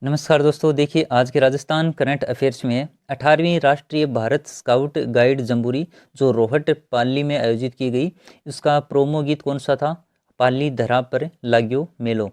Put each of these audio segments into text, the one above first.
नमस्कार दोस्तों, देखिए आज के राजस्थान करंट अफेयर्स में 18वीं राष्ट्रीय भारत स्काउट गाइड जंबूरी जो रोहट पाली में आयोजित की गई, उसका प्रोमो गीत कौन सा था? पाली धरा पर लाग्यो मेलो।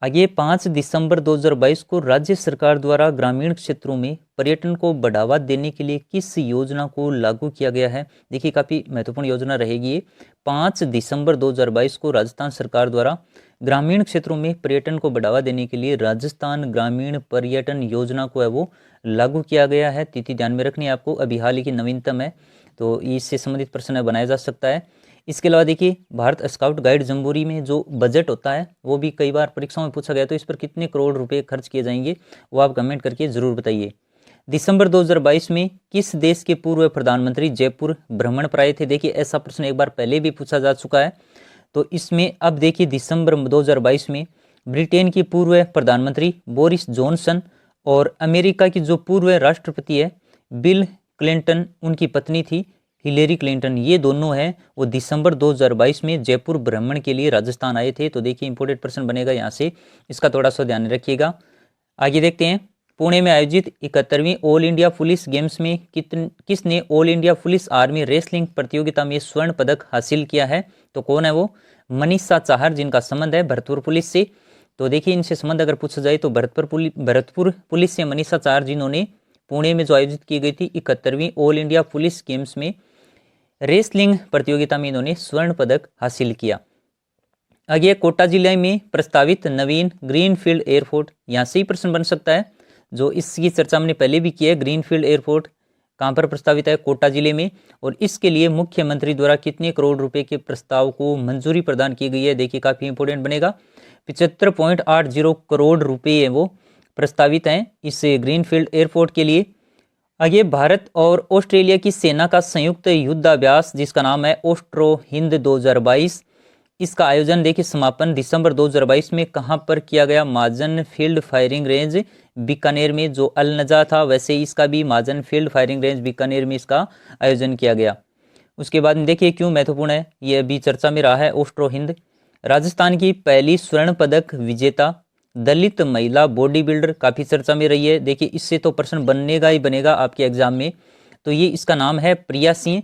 आगे 5 दिसंबर 2022 को राज्य सरकार द्वारा ग्रामीण क्षेत्रों में पर्यटन को बढ़ावा देने के लिए किस योजना को लागू किया गया है? देखिए काफ़ी महत्वपूर्ण योजना रहेगी ये। 5 दिसंबर 2022 को राजस्थान सरकार द्वारा ग्रामीण क्षेत्रों में पर्यटन को बढ़ावा देने के लिए राजस्थान ग्रामीण पर्यटन योजना को है वो लागू किया गया है। तिथि ध्यान में रखनी है आपको, अभी हाल ही की नवीनतम है, तो इससे संबंधित प्रश्न बनाया जा सकता है। इसके अलावा देखिए भारत स्काउट गाइड जंबूरी में जो बजट होता है वो भी कई बार परीक्षाओं में पूछा गया, तो इस पर कितने करोड़ रुपए खर्च किए जाएंगे वो आप कमेंट करके जरूर बताइए। दिसंबर 2022 में किस देश के पूर्व प्रधानमंत्री जयपुर भ्रमण पर आए थे? देखिए ऐसा प्रश्न एक बार पहले भी पूछा जा चुका है, तो इसमें अब देखिए दिसंबर 2022 में ब्रिटेन की पूर्व प्रधानमंत्री बोरिस जॉनसन और अमेरिका की जो पूर्व राष्ट्रपति है बिल क्लिंटन, उनकी पत्नी थी हिलेरी क्लिंटन, ये दोनों हैं वो दिसंबर 2022 में जयपुर भ्रमण के लिए राजस्थान आए थे। तो देखिए इंपोर्टेंट प्रश्न बनेगा यहाँ से, इसका थोड़ा सा ध्यान रखिएगा। आगे देखते हैं, पुणे में आयोजित 71वीं ऑल इंडिया पुलिस गेम्स में किसने all India police army wrestling प्रतियोगिता में स्वर्ण पदक हासिल किया है? तो कौन है वो? मनीषा चाहर, जिनका संबंध है भरतपुर पुलिस से। तो देखिए इनसे संबंध अगर पूछा जाए तो भरतपुर पुलिस से मनीषा चाहर, जिन्होंने पुणे में जो आयोजित की गई थी 71वीं ऑल इंडिया पुलिस गेम्स में रेसलिंग प्रतियोगिता में इन्होंने स्वर्ण पदक हासिल किया। आगे कोटा जिले में प्रस्तावित नवीन ग्रीनफील्ड एयरपोर्ट, यहाँ से ही प्रश्न बन सकता है, जो इसकी चर्चा हमने पहले भी की है। ग्रीनफील्ड एयरपोर्ट कहाँ पर प्रस्तावित है? कोटा जिले में। और इसके लिए मुख्यमंत्री द्वारा कितने करोड़ रुपए के प्रस्ताव को मंजूरी प्रदान की गई है? देखिए काफी इंपोर्टेंट बनेगा, 75.80 करोड़ रुपए है वो प्रस्तावित हैं इस ग्रीनफील्ड एयरपोर्ट के लिए। आगे भारत और ऑस्ट्रेलिया की सेना का संयुक्त युद्धाभ्यास जिसका नाम है ऑस्ट्रो हिंद 2022, इसका आयोजन देखिए समापन दिसंबर 2022 में कहां पर किया गया? महाजन फील्ड फायरिंग रेंज बीकानेर में। जो अल नजा था वैसे इसका भी महाजन फील्ड फायरिंग रेंज बीकानेर में इसका आयोजन किया गया। उसके बाद में देखिए क्यों महत्वपूर्ण है, ये अभी चर्चा में रहा है ऑस्ट्रो हिंद। राजस्थान की पहली स्वर्ण पदक विजेता दलित महिला बॉडी बिल्डर, काफी चर्चा में रही है। देखिए इससे तो प्रश्न बनेगा ही बनेगा आपके एग्जाम में। तो ये इसका नाम है प्रिया सिंह।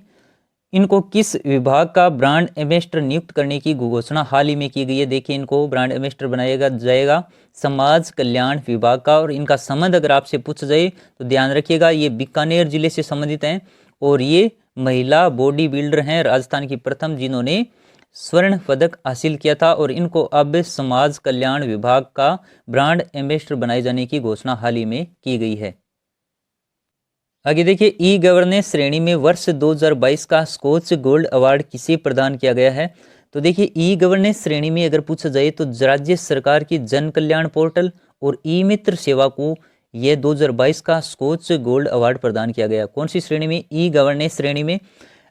इनको किस विभाग का ब्रांड एम्बेसडर नियुक्त करने की घोषणा हाल ही में की गई है? देखिए इनको ब्रांड एम्बेसडर बनाया जाएगा समाज कल्याण विभाग का। और इनका संबंध अगर आपसे पूछा जाए तो ध्यान रखिएगा, ये बीकानेर जिले से संबंधित हैं और ये महिला बॉडी बिल्डर हैं, राजस्थान की प्रथम जिन्होंने स्वर्ण पदक हासिल किया था। और इनको अब समाज कल्याण विभाग का ब्रांड एम्बेसडर बनाए जाने की घोषणा हाल ही में की गई है। आगे देखिए ई गवर्नेंस श्रेणी में वर्ष 2022 का स्कॉच गोल्ड अवार्ड किसे प्रदान किया गया है? तो देखिए ई गवर्नेंस श्रेणी में अगर पूछा जाए तो राज्य सरकार की जन कल्याण पोर्टल और ई मित्र सेवा को यह 2022 का स्कॉच गोल्ड अवार्ड प्रदान किया गया। कौन सी श्रेणी में? ई गवर्नेंस श्रेणी में।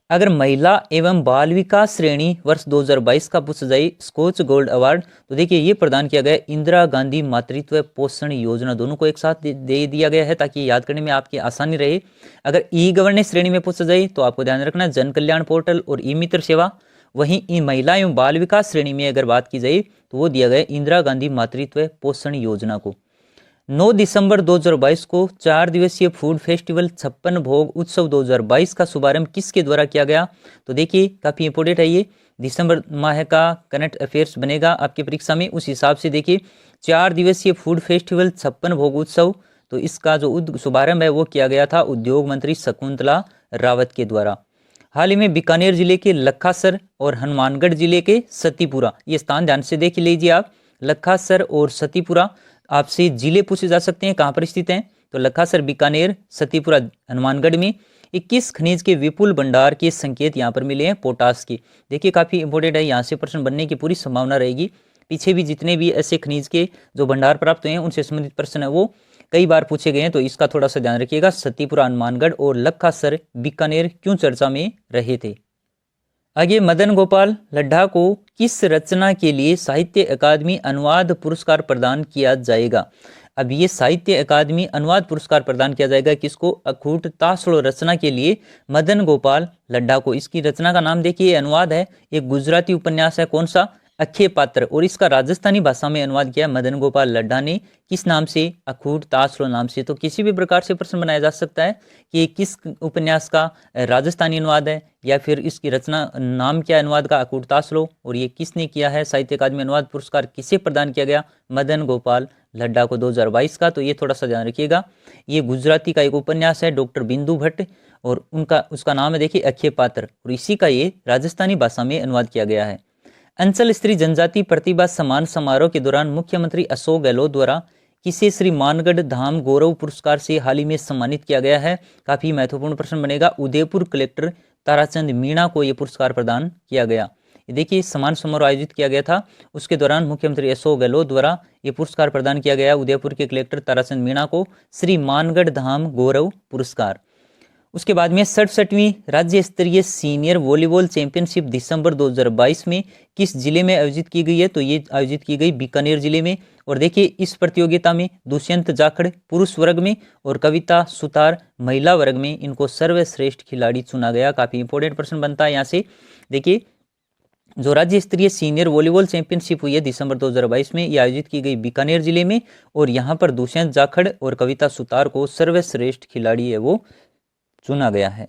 अगर महिला एवं बाल विकास श्रेणी वर्ष 2022 का पूछा जाए स्कॉच गोल्ड अवार्ड, तो देखिए ये प्रदान किया गया इंदिरा गांधी मातृत्व पोषण योजना, दोनों को एक साथ दे दिया गया है ताकि याद करने में आपकी आसानी रहे। अगर ई गवर्नेंस श्रेणी में पूछा जाए तो आपको ध्यान रखना जन कल्याण पोर्टल और ई मित्र सेवा। वहीं ई महिला एवं बाल विकास श्रेणी में अगर बात की जाए तो वो दिया गया इंदिरा गांधी मातृत्व पोषण योजना को। 9 दिसंबर 2022 को 4 दिवसीय फूड फेस्टिवल 56 भोग उत्सव 2022 का शुभारंभ किसके द्वारा किया गया? तो देखिए काफ़ी इंपोर्टेंट है ये, दिसंबर माह का करंट अफेयर्स बनेगा आपकी परीक्षा में। उस हिसाब से देखिए 4 दिवसीय फूड फेस्टिवल 56 भोग उत्सव, तो इसका जो शुभारंभ है वो किया गया था उद्योग मंत्री शकुंतला रावत के द्वारा। हाल ही में बीकानेर जिले के लखासर और हनुमानगढ़ जिले के सतीपुरा, ये स्थान ध्यान से देख लीजिए आप। लखासर और सतीपुरा आपसे जिले पूछे जा सकते हैं कहाँ पर स्थित हैं, तो लखासर बीकानेर, सतीपुरा हनुमानगढ़ में। 21 खनिज के विपुल भंडार के संकेत यहाँ पर मिले हैं पोटास के। देखिए काफी इंपोर्टेंट है, यहाँ से प्रश्न बनने की पूरी संभावना रहेगी। पीछे भी जितने भी ऐसे खनिज के जो भंडार प्राप्त हुए हैं उनसे संबंधित प्रश्न है वो कई बार पूछे गए हैं, तो इसका थोड़ा सा ध्यान रखिएगा। सतीपुरा हनुमानगढ़ और लखासर बीकानेर क्यों चर्चा में रहे थे? आगे मदन गोपाल लड्ढा को किस रचना के लिए साहित्य अकादमी अनुवाद पुरस्कार प्रदान किया जाएगा? अब ये साहित्य अकादमी अनुवाद पुरस्कार प्रदान किया जाएगा किसको? अखूट तासड़ो रचना के लिए मदन गोपाल लड्ढा को। इसकी रचना का नाम देखिए अनुवाद है, एक गुजराती उपन्यास है, कौन सा? अक्षय पात्र, और इसका राजस्थानी भाषा में अनुवाद किया मदन गोपाल लड्ढा ने। किस नाम से? अखूट तासरो नाम से। तो किसी भी प्रकार से प्रश्न बनाया जा सकता है कि किस उपन्यास का राजस्थानी अनुवाद है, या फिर इसकी रचना नाम क्या अनुवाद का? अखूट तासरो। और ये किसने किया है? साहित्य अकादमी अनुवाद पुरस्कार किसे प्रदान किया गया? मदन गोपाल लड्ढा को 2022 का। तो ये थोड़ा सा ध्यान रखिएगा। ये गुजराती का एक उपन्यास है, डॉक्टर बिंदु भट्ट, और उसका नाम है देखिए अक्षय पात्र, और इसी का ये राजस्थानी भाषा में अनुवाद किया गया है। अंचल स्त्री जनजाति प्रतिभा सम्मान समारोह के दौरान मुख्यमंत्री अशोक गहलोत द्वारा किसे श्री मानगढ़ धाम गौरव पुरस्कार से हाल ही में सम्मानित किया गया है? काफी महत्वपूर्ण प्रश्न बनेगा। उदयपुर कलेक्टर ताराचंद मीणा को यह पुरस्कार प्रदान किया गया। देखिए सम्मान समारोह आयोजित किया गया था, उसके दौरान मुख्यमंत्री अशोक गहलोत द्वारा यह पुरस्कार प्रदान किया गया उदयपुर के कलेक्टर ताराचंद मीणा को श्री मानगढ़ धाम गौरव पुरस्कार। उसके बाद में 67वीं राज्य स्तरीय सीनियर वॉलीबॉल चैंपियनशिप दिसंबर 2022 में किस जिले में आयोजित की गई है? तो ये आयोजित की गई बीकानेर जिले में। और देखिए इस प्रतियोगिता में दुष्यंत जाखड़ पुरुष वर्ग में और कविता सुतार महिला वर्ग में इनको सर्वश्रेष्ठ खिलाड़ी चुना गया। काफी इंपॉर्टेंट प्रश्न बनता है यहाँ से। देखिए जो राज्य स्तरीय सीनियर वॉलीबॉल चैंपियनशिप हुई है दिसंबर 2022 में, ये आयोजित की गई बीकानेर जिले में, और यहाँ पर दुष्यंत जाखड़ और कविता सुतार को सर्वश्रेष्ठ खिलाड़ी है वो चुना गया है।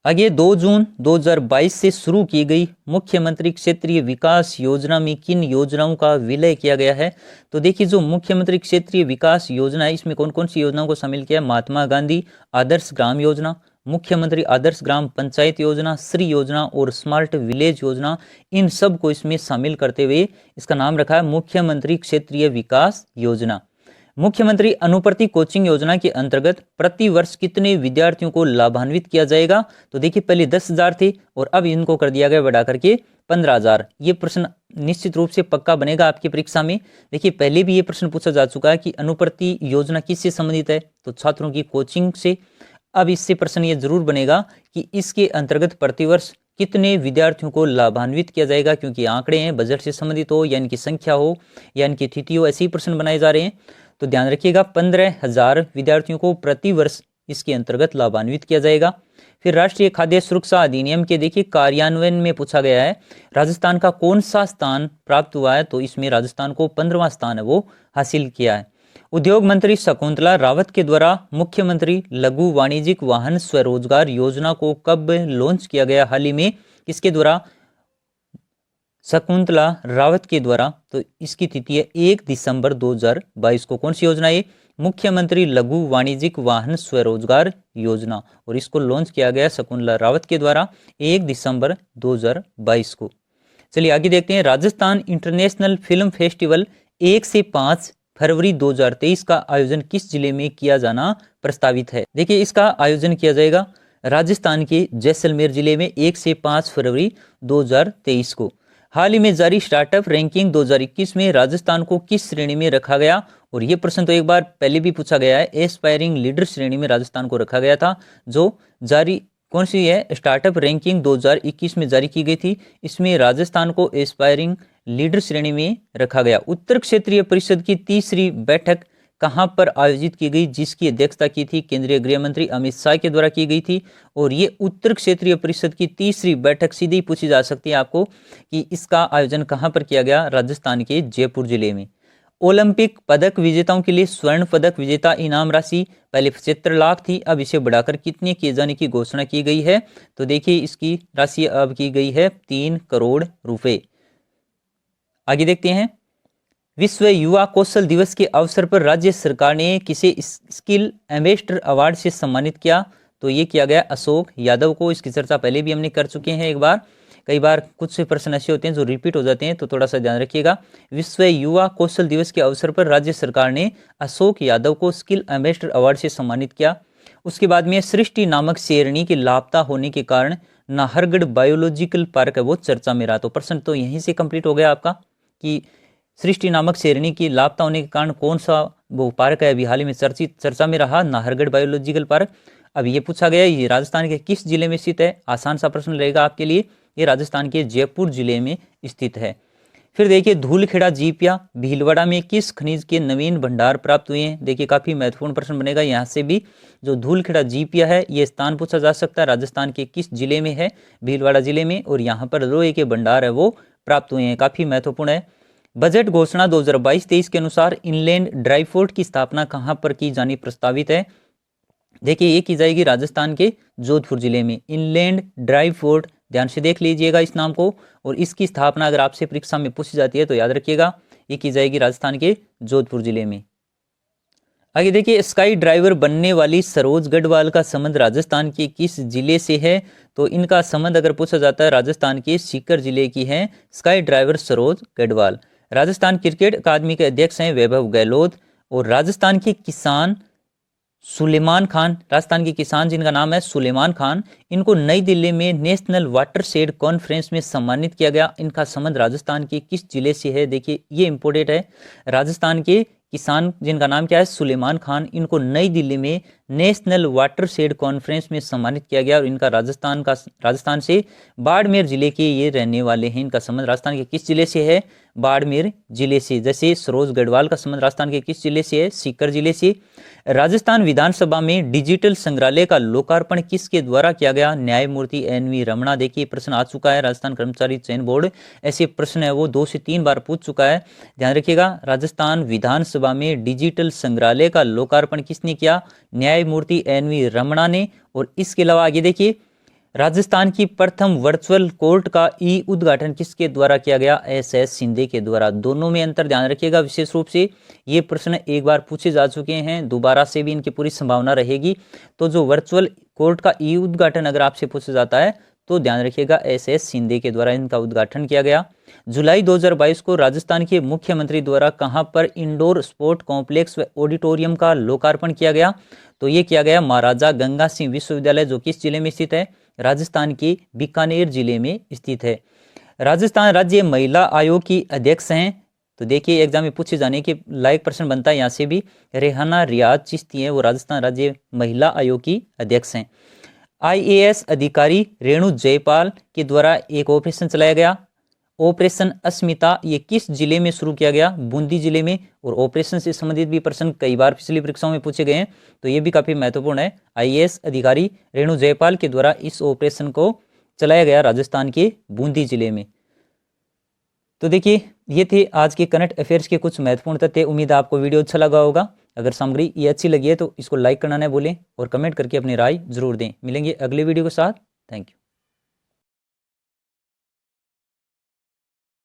आगे 2 जून 2022 से शुरू की गई मुख्यमंत्री क्षेत्रीय विकास योजना में किन योजनाओं का विलय किया गया है? तो देखिए जो मुख्यमंत्री क्षेत्रीय विकास योजना है इसमें कौन कौन सी योजनाओं को शामिल किया? महात्मा गांधी आदर्श ग्राम योजना, मुख्यमंत्री आदर्श ग्राम पंचायत योजना, श्री योजना और स्मार्ट विलेज योजना, इन सब को इसमें शामिल करते हुए इसका नाम रखा है मुख्यमंत्री क्षेत्रीय विकास योजना। मुख्यमंत्री अनुप्रति कोचिंग योजना के अंतर्गत प्रति वर्ष कितने विद्यार्थियों को लाभान्वित किया जाएगा? तो देखिए पहले 10,000 थे और अब इनको कर दिया गया बढ़ा करके 15,000। ये प्रश्न निश्चित रूप से पक्का बनेगा आपकी परीक्षा में। देखिए पहले भी ये प्रश्न पूछा जा चुका है कि अनुप्रति योजना किससे संबंधित है? तो छात्रों की कोचिंग से। अब इससे प्रश्न ये जरूर बनेगा कि इसके अंतर्गत प्रतिवर्ष कितने विद्यार्थियों को लाभान्वित किया जाएगा, क्योंकि आंकड़े हैं, बजट से संबंधित हो या इनकी संख्या हो या इनकी तिथि हो, ऐसे ही प्रश्न बनाए जा रहे हैं। तो ध्यान रखिएगा 15,000 विद्यार्थियों को प्रति वर्ष इसके अंतर्गत लाभान्वित किया जाएगा। फिर राष्ट्रीय खाद्य सुरक्षा अधिनियम के देखिए कार्यान्वयन में पूछा गया है राजस्थान का कौन सा स्थान प्राप्त हुआ है? तो इसमें राजस्थान को 15वां स्थान है वो हासिल किया है। उद्योग मंत्री शकुंतला रावत के द्वारा मुख्यमंत्री लघु वाणिज्यिक वाहन स्वरोजगार योजना को कब लॉन्च किया गया? हाल ही में किसके द्वारा? शकुंतला रावत के द्वारा। तो इसकी तिथि है 1 दिसंबर 2022 को। कौन सी योजना है? मुख्यमंत्री लघु वाणिज्यिक वाहन स्वरोजगार योजना, और इसको लॉन्च किया गया शकुंतला रावत के द्वारा 1 दिसंबर 2022 को। चलिए आगे देखते हैं। राजस्थान इंटरनेशनल फिल्म फेस्टिवल 1 से 5 फरवरी 2023 का आयोजन किस जिले में किया जाना प्रस्तावित है? देखिए इसका आयोजन किया जाएगा राजस्थान के जैसलमेर जिले में 1 से 5 फरवरी 2023 को। हाल ही में जारी स्टार्टअप रैंकिंग 2021 में राजस्थान को किस श्रेणी में रखा गया? और ये प्रश्न तो एक बार पहले भी पूछा गया है। एस्पायरिंग लीडर श्रेणी में राजस्थान को रखा गया था, जो जारी कौन सी है? स्टार्टअप रैंकिंग 2021 में जारी की गई थी। इसमें राजस्थान को एस्पायरिंग लीडर श्रेणी में रखा गया। उत्तर क्षेत्रीय परिषद की तीसरी बैठक कहां पर आयोजित की गई, जिसकी अध्यक्षता की थी केंद्रीय गृह मंत्री अमित शाह के द्वारा की गई थी? और ये उत्तर क्षेत्रीय परिषद की तीसरी बैठक सीधी पूछी जा सकती है आपको कि इसका आयोजन कहां पर किया गया? राजस्थान के जयपुर जिले में। ओलंपिक पदक विजेताओं के लिए स्वर्ण पदक विजेता इनाम राशि पहले 75 लाख थी, अब इसे बढ़ाकर कितने किए जाने की घोषणा की गई है? तो देखिए इसकी राशि अब की गई है 3 करोड़ रुपए। आगे देखते हैं। विश्व युवा कौशल दिवस के अवसर पर राज्य सरकार ने किसे स्किल एम्बेसडर अवार्ड से सम्मानित किया? तो ये किया गया अशोक यादव को। इसकी चर्चा पहले भी हमने कर चुके हैं एक बार। कई बार कुछ से प्रश्न ऐसे होते हैं जो रिपीट हो जाते हैं, तो थोड़ा सा ध्यान रखिएगा। विश्व युवा कौशल दिवस के अवसर पर राज्य सरकार ने अशोक यादव को स्किल एम्बेसडर अवार्ड से सम्मानित किया। उसके बाद में सृष्टि नामक शेरनी के लापता होने के कारण नाहरगढ़ बायोलॉजिकल पार्क है वो चर्चा में रहा। तो प्रश्न तो यहीं से कंप्लीट हो गया आपका कि सृष्टि नामक शेरनी की लापता होने के कारण कौन सा वो पार्क है अभी हाल ही में चर्चा में रहा? Nahargarh biological park. अब ये पूछा गया ये राजस्थान के किस जिले में स्थित है? आसान सा प्रश्न रहेगा आपके लिए। ये राजस्थान के जयपुर जिले में स्थित है। फिर देखिए धूलखेड़ा जीपिया भीलवाड़ा में किस खनिज के नवीन भंडार प्राप्त हुए हैं। देखिए काफी महत्वपूर्ण प्रश्न बनेगा यहाँ से भी। जो धूलखेड़ा जीपिया है ये स्थान पूछा जा सकता है, राजस्थान के किस जिले में है, भीलवाड़ा जिले में, और यहाँ पर लोहे के भंडार है वो प्राप्त हुए हैं, काफी महत्वपूर्ण है। बजट घोषणा 2022-23 के अनुसार इनलैंड ड्राई पोर्ट की स्थापना कहाँ पर की जानी प्रस्तावित है। देखिए ये की जाएगी राजस्थान के जोधपुर जिले में, इनलैंड ड्राई पोर्ट, ध्यान से देख लीजिएगा इस नाम को। और इसकी स्थापना अगर आपसे परीक्षा में पूछी जाती है तो याद रखिएगा ये की जाएगी राजस्थान के जोधपुर जिले में। आगे देखिए स्काई ड्राइवर बनने वाली सरोज गढ़वाल का संबंध राजस्थान के किस जिले से है। तो इनका संबंध अगर पूछा जाता है राजस्थान के सीकर जिले की है sky diver Saroj Garhwal. Rajasthan cricket academy के अध्यक्ष हैं वैभव गहलोत। और राजस्थान के किसान सुलेमान खान, राजस्थान के किसान जिनका नाम है सुलेमान खान, इनको नई दिल्ली में नेशनल वाटरशेड कॉन्फ्रेंस में सम्मानित किया गया। इनका संबंध राजस्थान के किस जिले से है। देखिए ये इंपॉर्टेंट है, राजस्थान के किसान जिनका नाम क्या है सुलेमान खान, इनको नई दिल्ली में नेशनल वाटरशेड कॉन्फ्रेंस में सम्मानित किया गया। और इनका राजस्थान से बाड़मेर जिले के ये रहने वाले हैं। इनका संबंध राजस्थान के किस जिले से है, बाड़मेर जिले से। जैसे सरोज गढ़वाल का संबंध राजस्थान के किस जिले से है, सीकर जिले से। राजस्थान विधानसभा में डिजिटल संग्रहालय का लोकार्पण किसके द्वारा किया गया, न्यायमूर्ति NV रमणा। देखिए प्रश्न आ चुका है, राजस्थान कर्मचारी चयन बोर्ड ऐसे प्रश्न है वो 2 से 3 बार पूछ चुका है, ध्यान रखिएगा। राजस्थान विधानसभा में डिजिटल संग्रहालय का लोकार्पण किसने किया, न्यायमूर्ति NV रमणा ने। और इसके अलावा आगे देखिए राजस्थान की प्रथम वर्चुअल कोर्ट का उद्घाटन किसके द्वारा किया गया, SS शिंदे के द्वारा। दोनों में अंतर ध्यान रखिएगा विशेष रूप से, ये प्रश्न एक बार पूछे जा चुके हैं, दोबारा से भी इनकी पूरी संभावना रहेगी। तो जो वर्चुअल कोर्ट का उद्घाटन अगर आपसे पूछा जाता है तो ध्यान रखिएगा SS शिंदे के द्वारा इनका उद्घाटन किया गया। जुलाई 2022 को राजस्थान के मुख्यमंत्री द्वारा कहां पर इंडोर स्पोर्ट कॉम्प्लेक्स व ऑडिटोरियम का लोकार्पण किया गया। तो ये किया गया महाराजा गंगा सिंह विश्वविद्यालय, जो किस जिले में स्थित है, राजस्थान के बीकानेर जिले में स्थित है। राजस्थान राज्य महिला आयोग की अध्यक्ष हैं। तो देखिए एग्जाम में पूछे जाने के लायक प्रश्न बनता है यहाँ से भी, रेहाना रियाज चिश्ती है वो राजस्थान राज्य महिला आयोग की अध्यक्ष हैं। IAS अधिकारी रेणु जयपाल के द्वारा एक ऑपरेशन चलाया गया, ऑपरेशन अस्मिता, ये किस जिले में शुरू किया गया, बूंदी जिले में। और ऑपरेशन से संबंधित भी प्रश्न कई बार पिछली परीक्षाओं में पूछे गए हैं, तो ये भी काफी महत्वपूर्ण है। IAS अधिकारी रेणु जयपाल के द्वारा इस ऑपरेशन को चलाया गया राजस्थान के बूंदी जिले में। तो देखिए ये थे आज के करंट अफेयर्स के कुछ महत्वपूर्ण तथ्य। उम्मीद है आपको वीडियो अच्छा लगा होगा। अगर सामग्री ये अच्छी लगी है तो इसको लाइक करना न भूलें और कमेंट करके अपनी राय जरूर दें। मिलेंगे अगले वीडियो के साथ। Thank you.